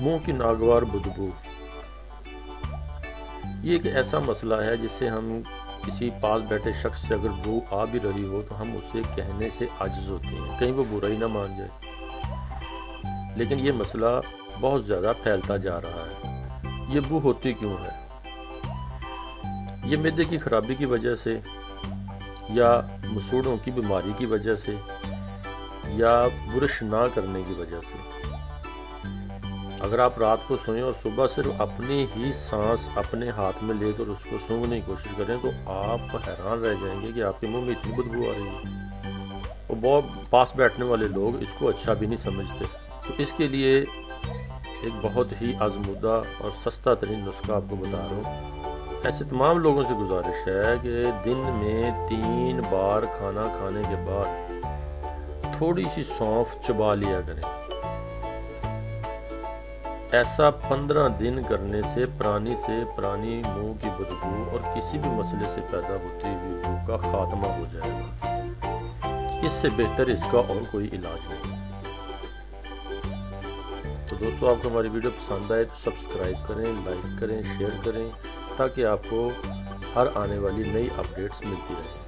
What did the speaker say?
मुंह की नागवार बदबू, ये एक ऐसा मसला है जिससे हम किसी पास बैठे शख्स से अगर बू आ भी रही हो तो हम उससे कहने से आजिज़ होते हैं, कहीं वो बुरा ही ना मान जाए। लेकिन ये मसला बहुत ज़्यादा फैलता जा रहा है। ये बू होती क्यों है? ये मैदे की खराबी की वजह से, या मसूड़ों की बीमारी की वजह से, या ब्रश ना करने की वजह से। अगर आप रात को सोएं और सुबह सिर्फ अपनी ही सांस अपने हाथ में लेकर उसको सूंघने की कोशिश करें तो आप हैरान रह जाएंगे कि आपके मुंह में इतनी बदबू आ रही है। और बहुत पास बैठने वाले लोग इसको अच्छा भी नहीं समझते। तो इसके लिए एक बहुत ही आजमूदा और सस्ता तरीन नुस्खा आपको बता रहा हूँ। ऐसे तमाम लोगों से गुजारिश है कि दिन में 3 बार खाना खाने के बाद थोड़ी सी सौंफ चबा लिया करें। ऐसा 15 दिन करने से पुरानी मुंह की बदबू और किसी भी मसले से पैदा होती हुई बू का खात्मा हो जाएगा। इससे बेहतर इसका और कोई इलाज नहीं। तो दोस्तों, आपको हमारी वीडियो पसंद आए तो सब्सक्राइब करें, लाइक करें, शेयर करें, ताकि आपको हर आने वाली नई अपडेट्स मिलती रहें।